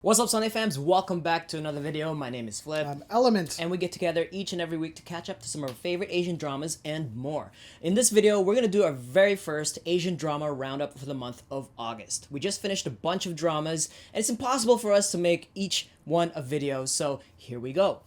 What's up, Sunday fams? Welcome back to another video. My name is Flip. I'm Element. And we get together each and every week to catch up to some of our favorite Asian dramas and more. In this video, we're going to do our very first Asian drama roundup for the month of August. We just finished a bunch of dramas, and it's impossible for us to make each one a video, so here we go.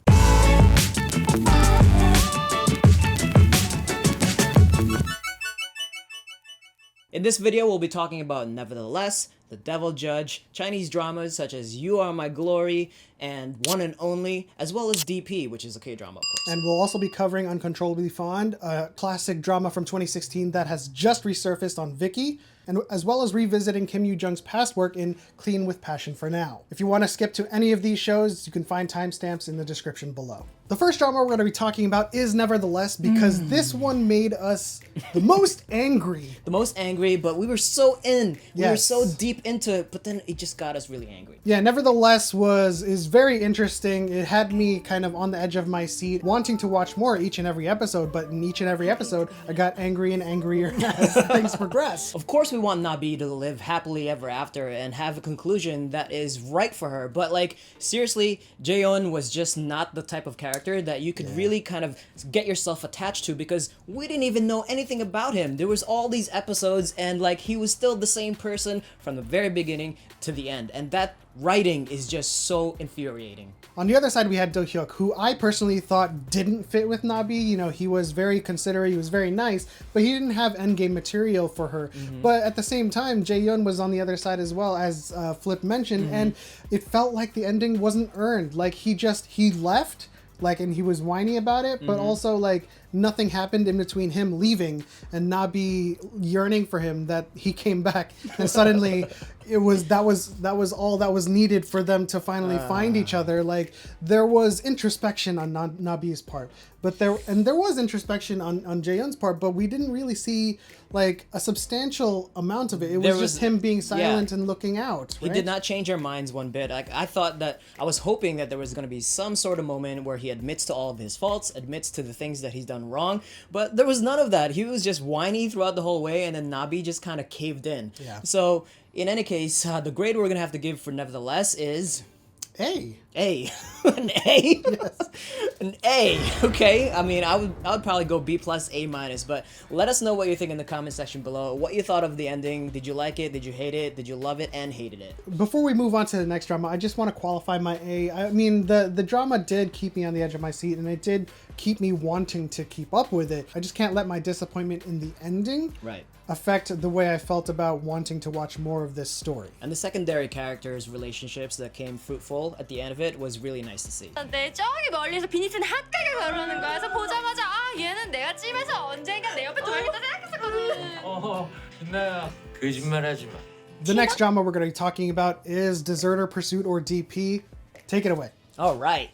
In this video, we'll be talking about Nevertheless, The Devil Judge, Chinese dramas such as You Are My Glory, and One and Only, as well as DP, which is a K-drama, of course. And we'll also be covering Uncontrollably Fond, a classic drama from 2016 that has just resurfaced on Viki, and as well as revisiting Kim Yoo-jung's past work in Clean with Passion for Now. If you want to skip to any of these shows, you can find timestamps in the description below. The first drama we're going to be talking about is Nevertheless, because this one made us the most angry. The most angry, but we were so in. We were Yes. so deep into it, but then it just got us really angry. Yeah, Nevertheless is very interesting. It had me kind of on the edge of my seat, wanting to watch more each and every episode, but in each and every episode, I got angry and angrier as things progress. Of course we want Nabi to live happily ever after and have a conclusion that is right for her, but like, seriously, Jaeon was just not the type of character that you could really kind of get yourself attached to, because we didn't even know anything about him. There was all these episodes and like he was still the same person from the very beginning to the end, and that writing is just so infuriating. On the other side, we had Do-hyuk, who I personally thought didn't fit with Nabi. You know, he was very considerate, he was very nice, but he didn't have endgame material for her. But at the same time, Jaehyun was on the other side as well, as Flip mentioned, and it felt like the ending wasn't earned. Like, he left, like, and he was whiny about it, but also, like, nothing happened in between him leaving and Nabi yearning for him, that he came back, and suddenly that was all that was needed for them to finally find each other. Like, there was introspection on Nabi's part, but there was introspection on Jaehyun's part, but we didn't really see like a substantial amount of it. It was just him being silent and looking out. He did not change our minds one bit. Like, I was hoping that there was going to be some sort of moment where he admits to all of his faults, admits to the things that he's done wrong, but there was none of that. He was just whiny throughout the whole way, and then Nabi just kind of caved in. Yeah. So in any case, the grade we're gonna have to give for Nevertheless is A. An A. Yes. An A. Okay. I mean, I would probably go B plus, A minus. But let us know what you think in the comment section below. What you thought of the ending? Did you like it? Did you hate it? Did you love it and hated it? Before we move on to the next drama, I just want to qualify my A. I mean, the drama did keep me on the edge of my seat, and it did keep me wanting to keep up with it. I just can't let my disappointment in the ending affect the way I felt about wanting to watch more of this story. And the secondary characters' relationships that came fruitful at the end of it was really nice to see. 네, 저기 멀리서 비니스는 핫하게 걸어오는 거야. 그래서 보자마자 아, 얘는 내가 찜해서 언젠가 내 옆에 둬야겠다 생각했었거든. 빛나야 거짓말하지 마. The next drama we're going to be talking about is Deserter Pursuit, or DP. Take it away. All right.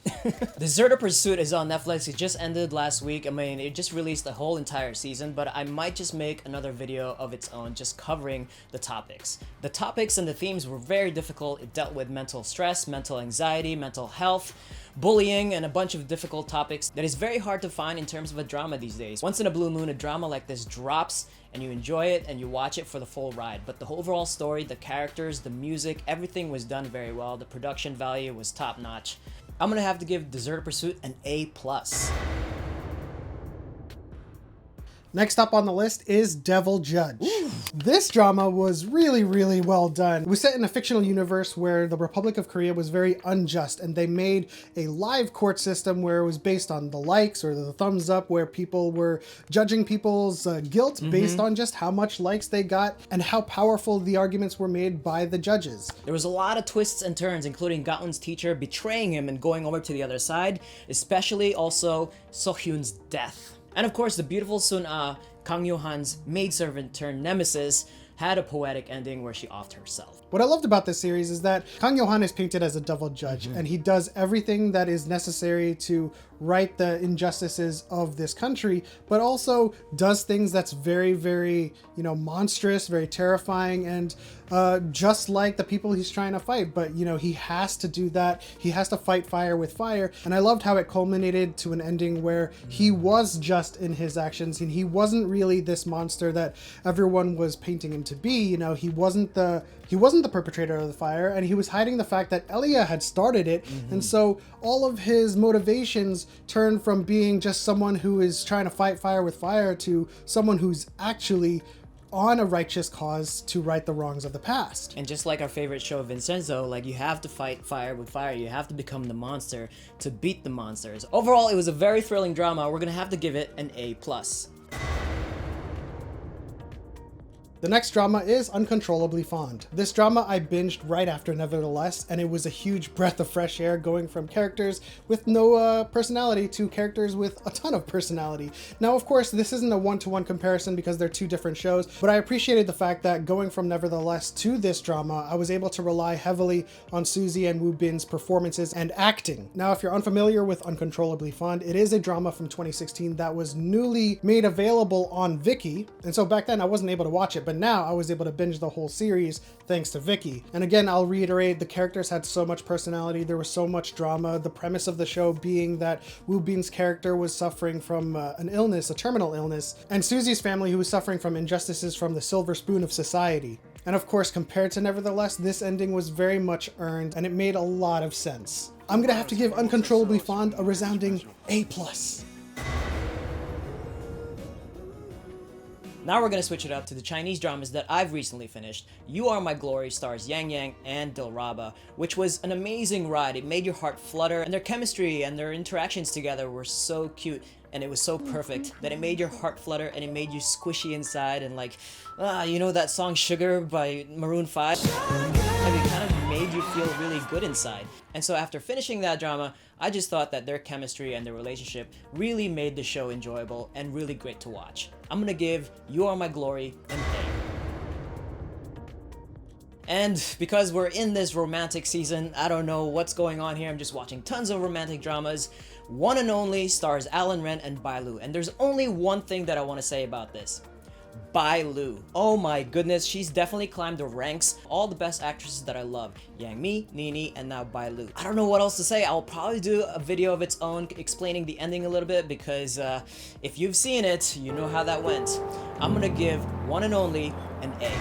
Deserter Pursuit is on Netflix. It just ended last week. I mean, it just released the whole entire season, but I might just make another video of its own just covering the topics. The topics and the themes were very difficult. It dealt with mental stress, mental anxiety, mental health, bullying, and a bunch of difficult topics that is very hard to find in terms of a drama these days. Once in a blue moon, a drama like this drops and you enjoy it and you watch it for the full ride. But the overall story, the characters, the music, everything was done very well. The production value was top notch. I'm gonna have to give Deserter Pursuit an A+. Next up on the list is Devil Judge. Ooh. This drama was really, really well done. It was set in a fictional universe where the Republic of Korea was very unjust, and they made a live court system where it was based on the likes or the thumbs up, where people were judging people's guilt based on just how much likes they got and how powerful the arguments were made by the judges. There was a lot of twists and turns, including Gaun's teacher betraying him and going over to the other side, especially also So-hyun's death. And of course, the beautiful Sun-ah, Kang Yo-han's maidservant turned nemesis, had a poetic ending where she offed herself. What I loved about this series is that Kang Yo-han is painted as a devil judge, and he does everything that is necessary to right the injustices of this country, but also does things that's very, very, you know, monstrous, very terrifying, and just like the people he's trying to fight. But, you know, he has to do that. He has to fight fire with fire. And I loved how it culminated to an ending where he was just in his actions, and he wasn't really this monster that everyone was painting him to be. You know, he wasn't the perpetrator of the fire, and he was hiding the fact that Elia had started it. And so all of his motivations turned from being just someone who is trying to fight fire with fire to someone who's actually on a righteous cause to right the wrongs of the past. And just like our favorite show, Vincenzo, like, you have to fight fire with fire. You have to become the monster to beat the monsters. Overall, it was a very thrilling drama. We're gonna have to give it an A+. The next drama is Uncontrollably Fond. This drama I binged right after Nevertheless, and it was a huge breath of fresh air going from characters with no personality to characters with a ton of personality. Now, of course, this isn't a one-to-one comparison because they're two different shows, but I appreciated the fact that going from Nevertheless to this drama, I was able to rely heavily on Suzy and Woo Bin's performances and acting. Now, if you're unfamiliar with Uncontrollably Fond, it is a drama from 2016 that was newly made available on Viki, and so back then I wasn't able to watch it, but now I was able to binge the whole series thanks to Viki. And again, I'll reiterate, the characters had so much personality, there was so much drama, the premise of the show being that Woo Bin's character was suffering from an illness, a terminal illness, and Suzy's family who was suffering from injustices from the silver spoon of society. And of course, compared to Nevertheless, this ending was very much earned, and it made a lot of sense. I'm gonna have to give Uncontrollably Fond a resounding A+. Now we're gonna switch it up to the Chinese dramas that I've recently finished. You Are My Glory stars Yang Yang and Dilraba, which was an amazing ride. It made your heart flutter, and their chemistry and their interactions together were so cute, and it was so perfect that it made your heart flutter and it made you squishy inside, and like, you know that song Sugar by Maroon 5? And it kind of made you feel really good inside. And so after finishing that drama, I just thought that their chemistry and their relationship really made the show enjoyable and really great to watch. I'm gonna give You Are My Glory an A. And because we're in this romantic season, I don't know what's going on here, I'm just watching tons of romantic dramas. One and Only stars Alan Ren and Bai Lu, and there's only one thing that I want to say about this. Bai Lu. Oh my goodness, she's definitely climbed the ranks. All the best actresses that I love. Yang Mi, Nini, and now Bai Lu. I don't know what else to say. I'll probably do a video of its own explaining the ending a little bit because if you've seen it, you know how that went. I'm gonna give One and Only an A.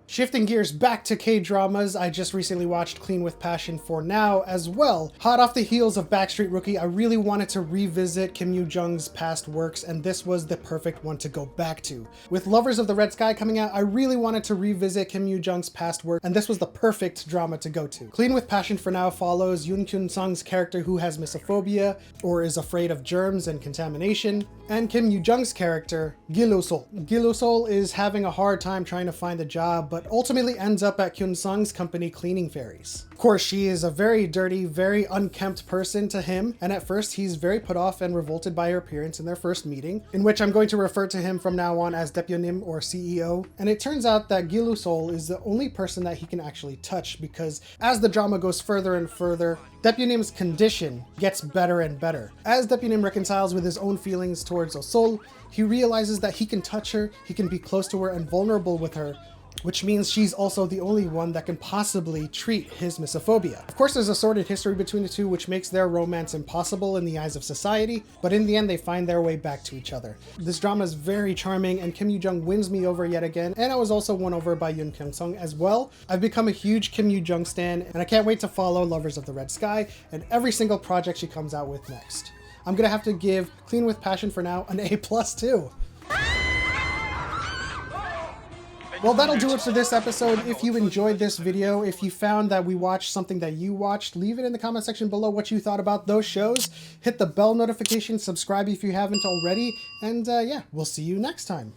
Shifting gears back to K-dramas, I just recently watched Clean with Passion for Now as well. Hot off the heels of Backstreet Rookie, I really wanted to revisit Kim Yoo-jung's past works, and this was the perfect one to go back to. With Lovers of the Red Sky coming out, I really wanted to revisit Kim Yoo-jung's past work, and this was the perfect drama to go to. Clean with Passion for Now follows Yoon Kyun-sung's character who has misophobia, or is afraid of germs and contamination, and Kim Yoo-jung's character, Gil-Sol. Gil-Sol is having a hard time trying to find a job, but ultimately ends up at Kyun-sung's company cleaning fairies. Of course, she is a very dirty, very unkempt person to him, and at first he's very put off and revolted by her appearance in their first meeting, in which I'm going to refer to him from now on as Depunim or CEO. And it turns out that Gil-Sol is the only person that he can actually touch, because as the drama goes further and further, Depunim's condition gets better and better. As Depunim reconciles with his own feelings towards Osol, he realizes that he can touch her, he can be close to her and vulnerable with her, which means she's also the only one that can possibly treat his misophobia. Of course, there's a sordid history between the two, which makes their romance impossible in the eyes of society, but in the end, they find their way back to each other. This drama is very charming, and Kim Yoo-jung wins me over yet again, and I was also won over by Yoon Kyung-sung as well. I've become a huge Kim Yoo-jung stan, and I can't wait to follow Lovers of the Red Sky and every single project she comes out with next. I'm gonna have to give Clean with Passion for Now an A+ too. Well, that'll do it for this episode. If you enjoyed this video, if you found that we watched something that you watched, leave it in the comment section below what you thought about those shows. Hit the bell notification, subscribe if you haven't already, and yeah, we'll see you next time.